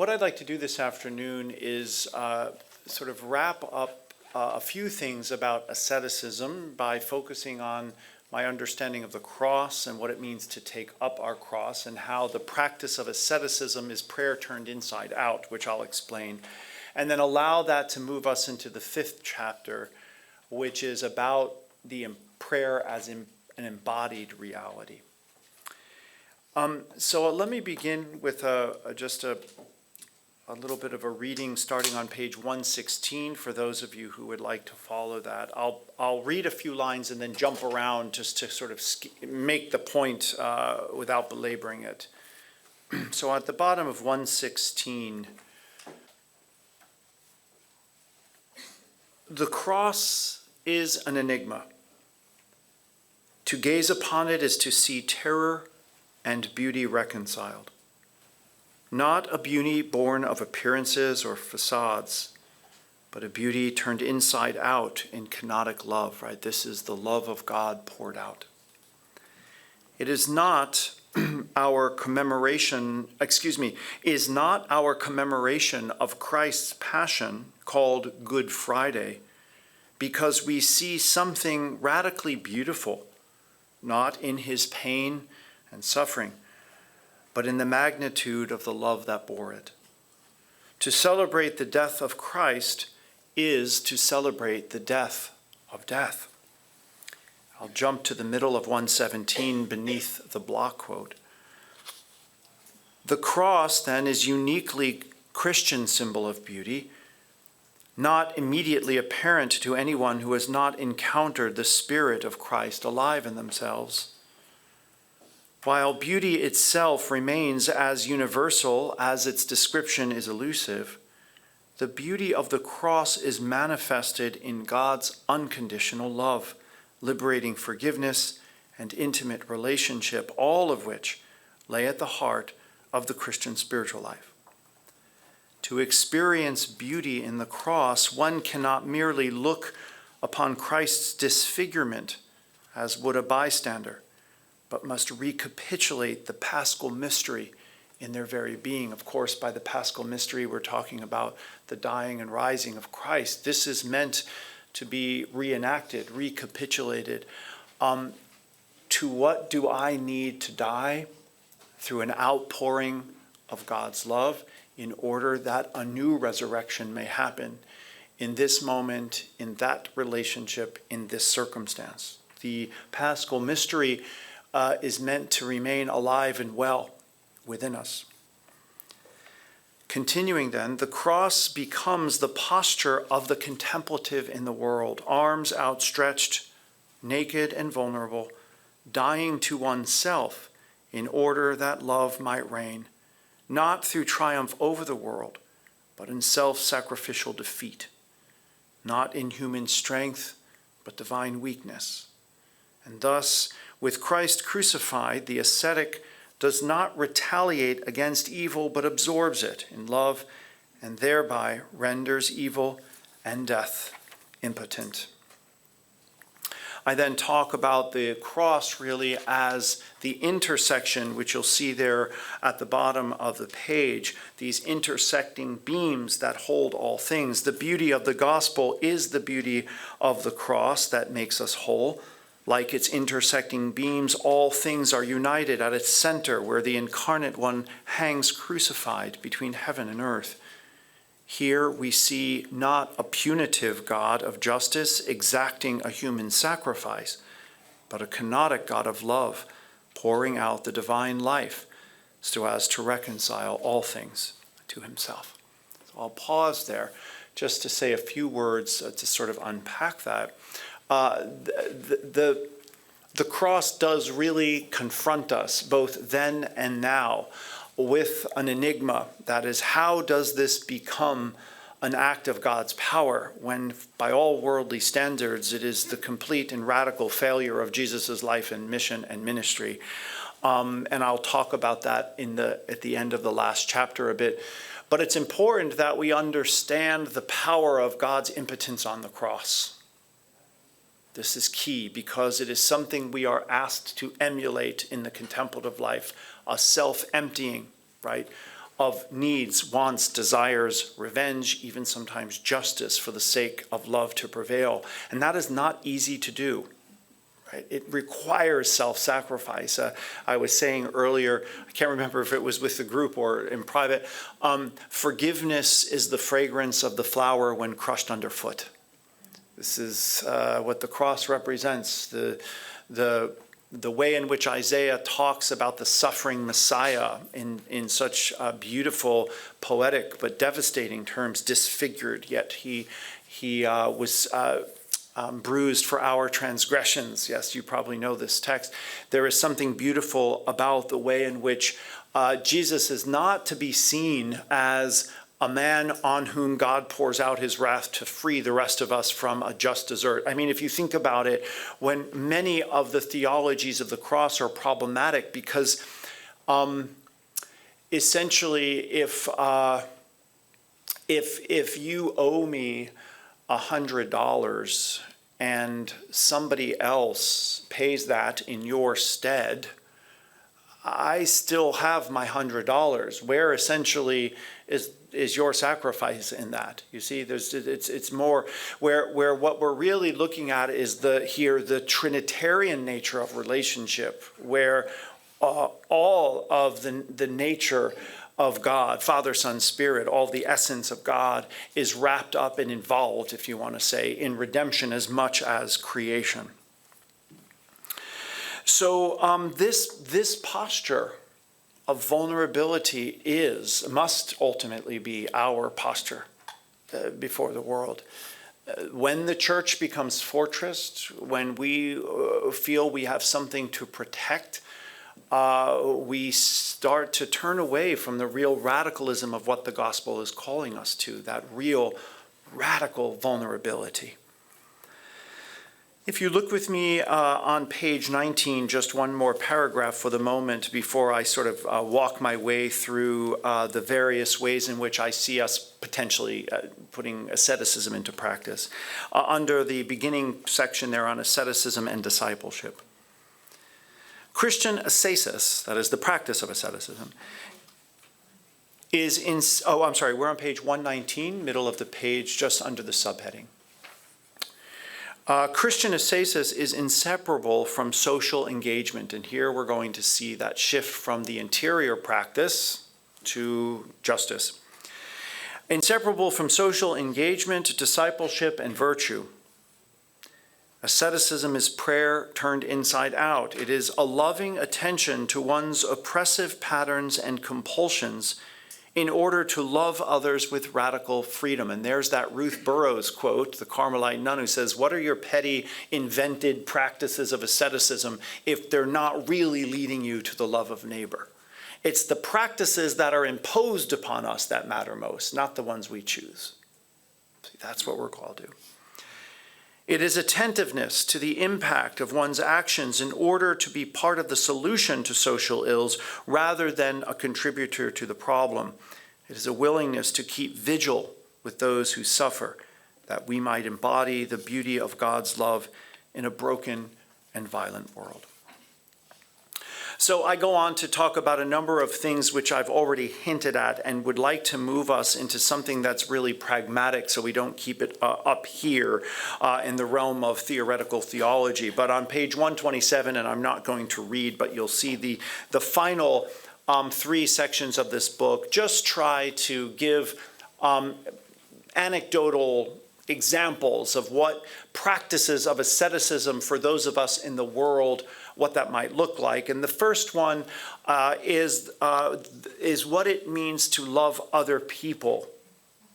What I'd like to do this afternoon is sort of wrap up a few things about asceticism by focusing on my understanding of the cross and what it means to take up our cross, and how the practice of asceticism is prayer turned inside out, which I'll explain, and then allow that to move us into the 5th chapter, which is about the prayer as an embodied reality. So let me begin with just a little bit of a reading starting on page 116 for those of you who would like to follow that. I'll read a few lines and then jump around just to sort of make the point without belaboring it. So at the bottom of 116, the cross is an enigma. To gaze upon it is to see terror and beauty reconciled. Not a beauty born of appearances or facades, but a beauty turned inside out in kenotic love, right? This is the love of God poured out. It is not our commemoration of Christ's passion called Good Friday, because we see something radically beautiful, not in his pain and suffering, but in the magnitude of the love that bore it. To celebrate the death of Christ is to celebrate the death of death. I'll jump to the middle of 117 beneath the block quote. The cross, then, is uniquely Christian symbol of beauty, not immediately apparent to anyone who has not encountered the Spirit of Christ alive in themselves. While beauty itself remains as universal as its description is elusive, the beauty of the cross is manifested in God's unconditional love, liberating forgiveness and intimate relationship, all of which lay at the heart of the Christian spiritual life. To experience beauty in the cross, one cannot merely look upon Christ's disfigurement as would a bystander, but must recapitulate the paschal mystery in their very being. Of course, by the paschal mystery, we're talking about the dying and rising of Christ. This is meant to be reenacted, recapitulated. To what do I need to die? Through an outpouring of God's love, in order that a new resurrection may happen in this moment, in that relationship, in this circumstance. The paschal mystery is meant to remain alive and well within us. Continuing then, the cross becomes the posture of the contemplative in the world, arms outstretched, naked and vulnerable, dying to oneself in order that love might reign, not through triumph over the world, but in self-sacrificial defeat, not in human strength, but divine weakness. And thus, with Christ crucified, the ascetic does not retaliate against evil, but absorbs it in love, and thereby renders evil and death impotent. I then talk about the cross really as the intersection, which you'll see there at the bottom of the page, these intersecting beams that hold all things. The beauty of the gospel is the beauty of the cross that makes us whole. Like its intersecting beams, all things are united at its center, where the incarnate one hangs crucified between heaven and earth. Here we see not a punitive God of justice exacting a human sacrifice, but a kenotic God of love, pouring out the divine life so as to reconcile all things to himself. So I'll pause there just to say a few words to sort of unpack that. The cross does really confront us, both then and now, with an enigma. That is, how does this become an act of God's power when, by all worldly standards, it is the complete and radical failure of Jesus' life and mission and ministry? And I'll talk about that at the end of the last chapter a bit. But it's important that we understand the power of God's impotence on the cross. This is key because it is something we are asked to emulate in the contemplative life, a self-emptying, right? of needs, wants, desires, revenge, even sometimes justice for the sake of love to prevail. And that is not easy to do. Right? It requires self-sacrifice. I was saying earlier, I can't remember if it was with the group or in private, forgiveness is the fragrance of the flower when crushed underfoot. This is what the cross represents, the way in which Isaiah talks about the suffering Messiah in such beautiful, poetic, but devastating terms, disfigured, yet he was bruised for our transgressions. Yes, you probably know this text. There is something beautiful about the way in which Jesus is not to be seen as a man on whom God pours out his wrath to free the rest of us from a just desert. I mean, if you think about it, when many of the theologies of the cross are problematic because essentially if you owe me $100 and somebody else pays that in your stead, I still have my $100. Where essentially is your sacrifice in that? You see, it's more where what we're really looking at is the Trinitarian nature of relationship, where all of the nature of God, Father, Son, Spirit, all the essence of God is wrapped up and involved, if you want to say, in redemption as much as creation. So this posture of vulnerability must ultimately be our posture before the world. When the church becomes fortress, when we feel we have something to protect, we start to turn away from the real radicalism of what the gospel is calling us to, that real radical vulnerability. If you look with me on page 19, just one more paragraph for the moment before I sort of walk my way through the various ways in which I see us potentially putting asceticism into practice. Under the beginning section there on asceticism and discipleship. Christian ascesis, that is the practice of asceticism, we're on page 119, middle of the page, just under the subheading. Christian ascesis is inseparable from social engagement, and here we're going to see that shift from the interior practice to justice. Inseparable from social engagement, discipleship, and virtue. Asceticism is prayer turned inside out. It is a loving attention to one's oppressive patterns and compulsions in order to love others with radical freedom. And there's that Ruth Burroughs quote, the Carmelite nun, who says, what are your petty invented practices of asceticism if they're not really leading you to the love of neighbor? It's the practices that are imposed upon us that matter most, not the ones we choose. See, that's what we're called to. It is attentiveness to the impact of one's actions in order to be part of the solution to social ills rather than a contributor to the problem. It is a willingness to keep vigil with those who suffer, that we might embody the beauty of God's love in a broken and violent world. So I go on to talk about a number of things which I've already hinted at and would like to move us into something that's really pragmatic so we don't keep it up here in the realm of theoretical theology. But on page 127, and I'm not going to read, but you'll see the final three sections of this book, just try to give anecdotal examples of what practices of asceticism for those of us in the world, what that might look like. And the first one is what it means to love other people,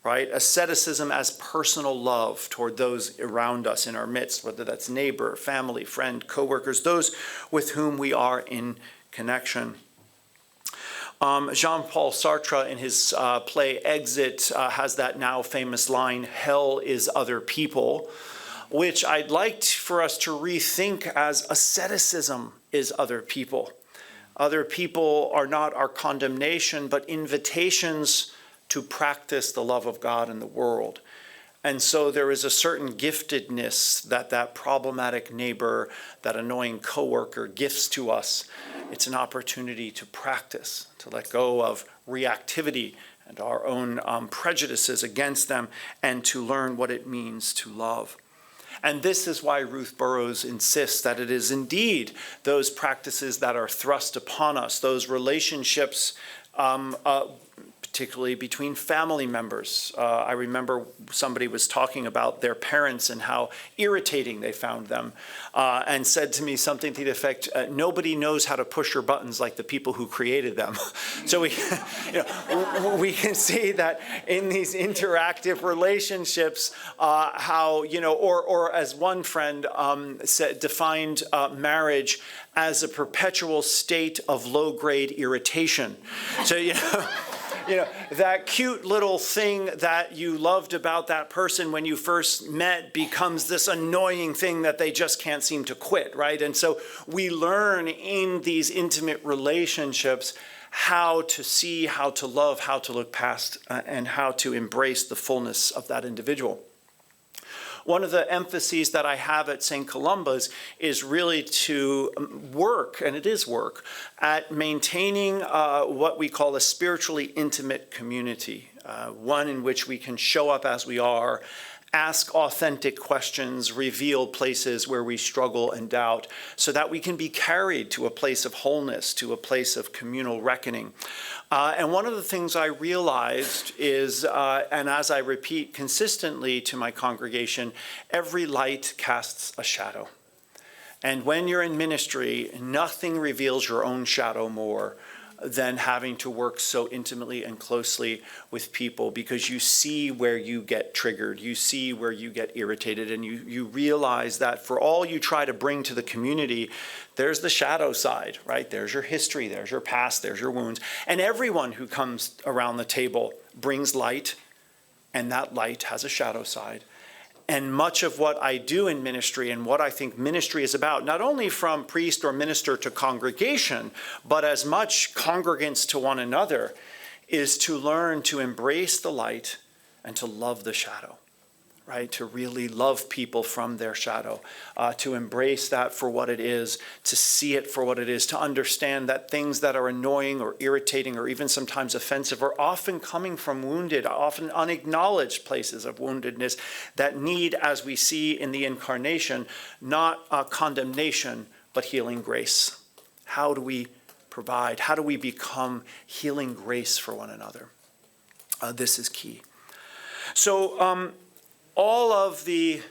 right? Asceticism as personal love toward those around us in our midst, whether that's neighbor, family, friend, coworkers, those with whom we are in connection. Jean-Paul Sartre in his play Exit has that now famous line, hell is other people, which I'd like for us to rethink as asceticism is other people. Other people are not our condemnation, but invitations to practice the love of God in the world. And so there is a certain giftedness that problematic neighbor, that annoying coworker gifts to us. It's an opportunity to practice, to let go of reactivity and our own prejudices against them, and to learn what it means to love. And this is why Ruth Burroughs insists that it is indeed those practices that are thrust upon us, those relationships, particularly between family members. I remember somebody was talking about their parents and how irritating they found them, and said to me something to the effect, nobody knows how to push your buttons like the people who created them. So we can see that in these interactive relationships, how, or as one friend defined marriage as a perpetual state of low-grade irritation. So, that cute little thing that you loved about that person when you first met becomes this annoying thing that they just can't seem to quit, right? And so we learn in these intimate relationships how to see, how to love, how to look past, and how to embrace the fullness of that individual. One of the emphases that I have at St. Columba's is really to work, and it is work, at maintaining what we call a spiritually intimate community, one in which we can show up as we are, ask authentic questions, reveal places where we struggle and doubt, so that we can be carried to a place of wholeness, to a place of communal reckoning. And one of the things I realized is, and as I repeat consistently to my congregation, every light casts a shadow. And when you're in ministry, nothing reveals your own shadow more than having to work so intimately and closely with people, because you see where you get triggered, you see where you get irritated, and you realize that for all you try to bring to the community, there's the shadow side, right? There's your history, there's your past, there's your wounds. And everyone who comes around the table brings light, and that light has a shadow side. And much of what I do in ministry and what I think ministry is about, not only from priest or minister to congregation, but as much congregants to one another, is to learn to embrace the light and to love the shadow, right? To really love people from their shadow, to embrace that for what it is, to see it for what it is, to understand that things that are annoying or irritating or even sometimes offensive are often coming from wounded, often unacknowledged places of woundedness that need, as we see in the Incarnation, not condemnation, but healing grace. How do we provide? How do we become healing grace for one another? This is key. So, all of the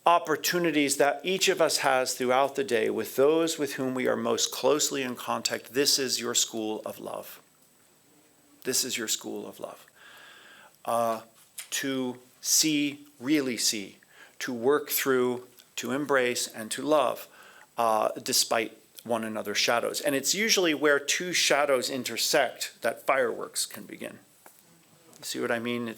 opportunities that each of us has throughout the day with those with whom we are most closely in contact, this is your school of love. This is your school of love. To see, really see, to work through, to embrace, and to love, despite one another's shadows. And it's usually where two shadows intersect that fireworks can begin. See what I mean?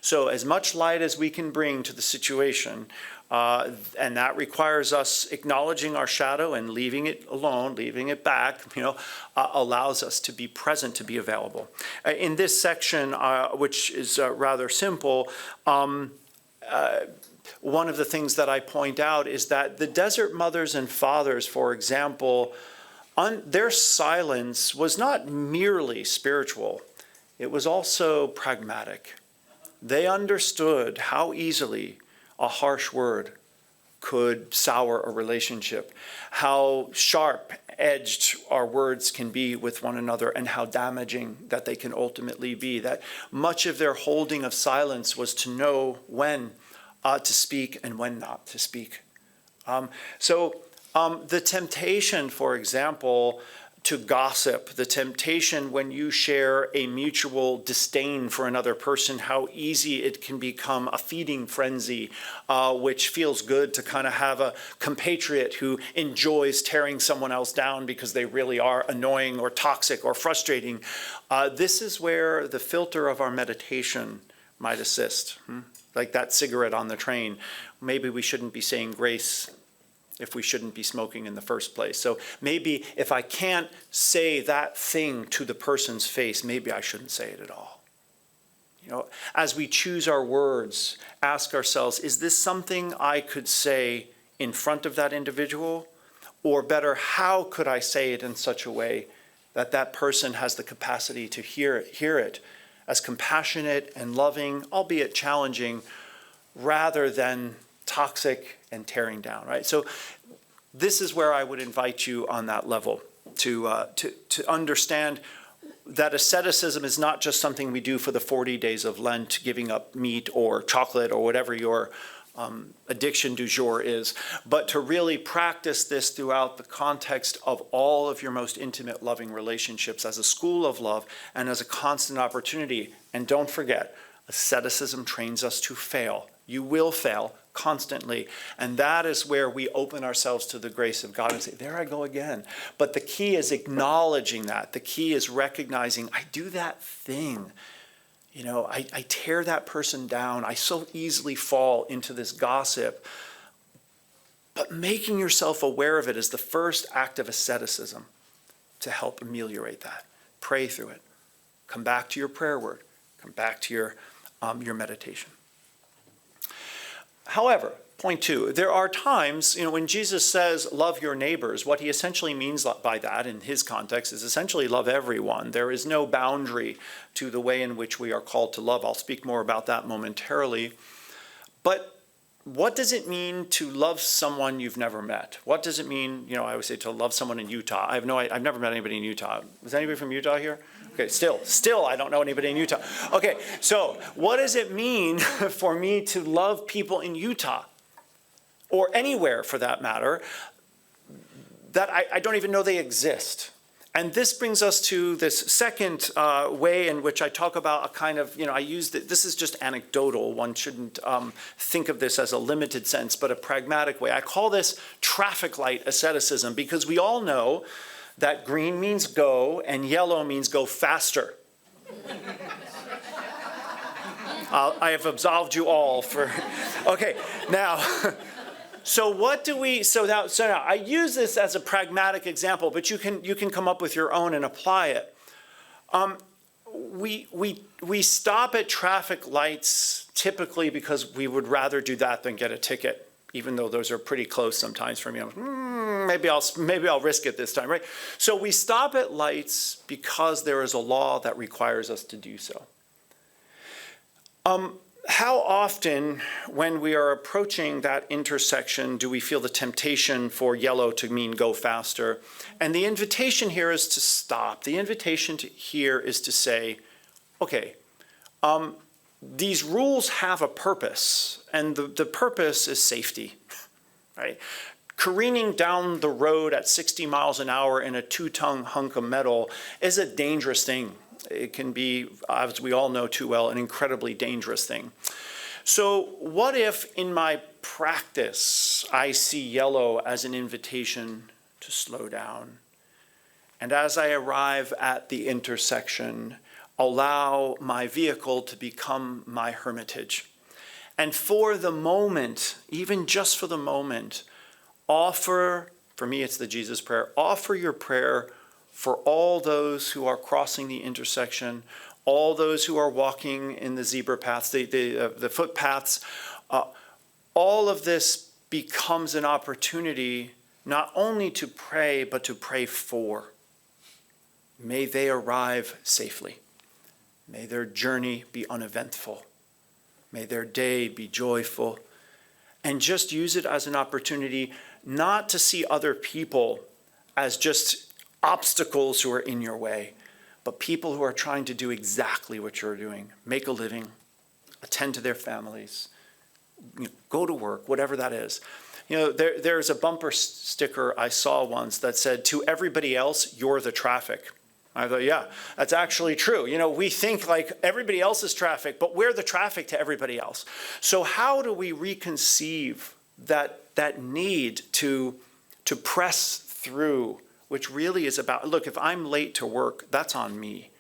So as much light as we can bring to the situation, and that requires us acknowledging our shadow and leaving it alone, leaving it back, allows us to be present, to be available. In this section, which is rather simple, one of the things that I point out is that the desert mothers and fathers, for example, their silence was not merely spiritual. It was also pragmatic. They understood how easily a harsh word could sour a relationship, how sharp-edged our words can be with one another, and how damaging that they can ultimately be. That much of their holding of silence was to know when to speak and when not to speak. The temptation, for example, to gossip, the temptation when you share a mutual disdain for another person, how easy it can become a feeding frenzy, which feels good to kind of have a compatriot who enjoys tearing someone else down because they really are annoying or toxic or frustrating. This is where the filter of our meditation might assist. Like that cigarette on the train. Maybe we shouldn't be saying grace if we shouldn't be smoking in the first place. So maybe if I can't say that thing to the person's face, maybe I shouldn't say it at all. As we choose our words, ask ourselves, is this something I could say in front of that individual? Or better, how could I say it in such a way that that person has the capacity to hear it as compassionate and loving, albeit challenging, rather than toxic and tearing down, right? So this is where I would invite you on that level to understand that asceticism is not just something we do for the 40 days of Lent, giving up meat or chocolate or whatever your addiction du jour is, but to really practice this throughout the context of all of your most intimate loving relationships as a school of love and as a constant opportunity. And don't forget, asceticism trains us to fail. You will fail constantly. And that is where we open ourselves to the grace of God and say, there I go again. But the key is acknowledging that. The key is recognizing, I do that thing. I tear that person down. I so easily fall into this gossip. But making yourself aware of it is the first act of asceticism to help ameliorate that. Pray through it. Come back to your prayer word. Come back to your meditation. However, point 2, there are times, when Jesus says love your neighbors, what he essentially means by that in his context is essentially love everyone. There is no boundary to the way in which we are called to love. I'll speak more about that momentarily. But what does it mean to love someone you've never met? What does it mean, I always say to love someone in Utah. I've never met anybody in Utah. Was anybody from Utah here? Okay, still, I don't know anybody in Utah. Okay, so what does it mean for me to love people in Utah? Or anywhere for that matter, that I don't even know they exist. And this brings us to this second way in which I talk about a kind of, this is just anecdotal. One shouldn't think of this as a limited sense, but a pragmatic way. I call this traffic light asceticism because we all know that green means go and yellow means go faster. I have absolved you all for, okay, now, so now I use this as a pragmatic example, but you can come up with your own and apply it. We stop at traffic lights typically because we would rather do that than get a ticket, even though those are pretty close sometimes for me. Maybe I'll risk it this time, right? So we stop at lights because there is a law that requires us to do so. How often, when we are approaching that intersection, do we feel the temptation for yellow to mean go faster? And the invitation here is to stop. The invitation here is to say, okay, these rules have a purpose, and the purpose is safety, right? Careening down the road at 60 miles an hour in a 2-ton hunk of metal is a dangerous thing. It can be, as we all know too well, an incredibly dangerous thing. So what if in my practice I see yellow as an invitation to slow down? And as I arrive at the intersection, allow my vehicle to become my hermitage. And for the moment, even just for the moment, offer, for me it's the Jesus prayer, offer your prayer for all those who are crossing the intersection, all those who are walking in the zebra paths, the footpaths. All of this becomes an opportunity not only to pray, but to pray for. May they arrive safely. May their journey be uneventful. May their day be joyful. And just use it as an opportunity not to see other people as just obstacles who are in your way, but people who are trying to do exactly what you're doing. Make a living, attend to their families, go to work, whatever that is. There's a bumper sticker I saw once that said, to everybody else, you're the traffic. I thought, yeah, that's actually true. We think like everybody else is traffic, but we're the traffic to everybody else. So how do we reconceive that need to press through, which really is about, look, if I'm late to work, that's on me.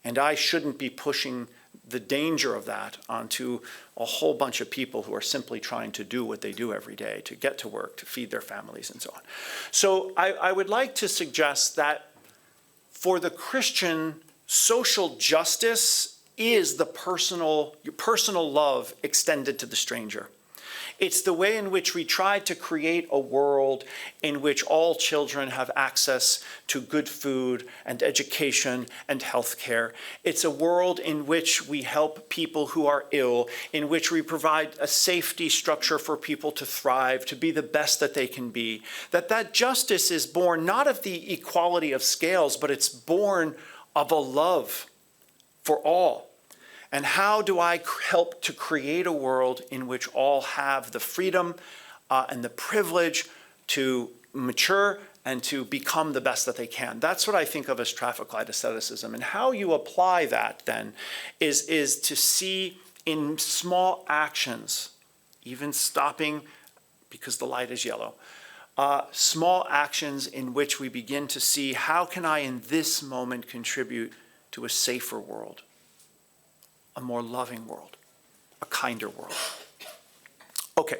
And I shouldn't be pushing the danger of that onto a whole bunch of people who are simply trying to do what they do every day, to get to work, to feed their families, and so on. So I would like to suggest that for the Christian, social justice is the your personal love extended to the stranger. It's the way in which we try to create a world in which all children have access to good food and education and health care. It's a world in which we help people who are ill, in which we provide a safety structure for people to thrive, to be the best that they can be. That justice is born not of the equality of scales, but it's born of a love for all. And how do I help to create a world in which all have the freedom and the privilege to mature and to become the best that they can? That's what I think of as traffic light asceticism. And how you apply that then is to see in small actions, even stopping because the light is yellow, small actions in which we begin to see how can I in this moment contribute to a safer world, a more loving world, a kinder world. Okay.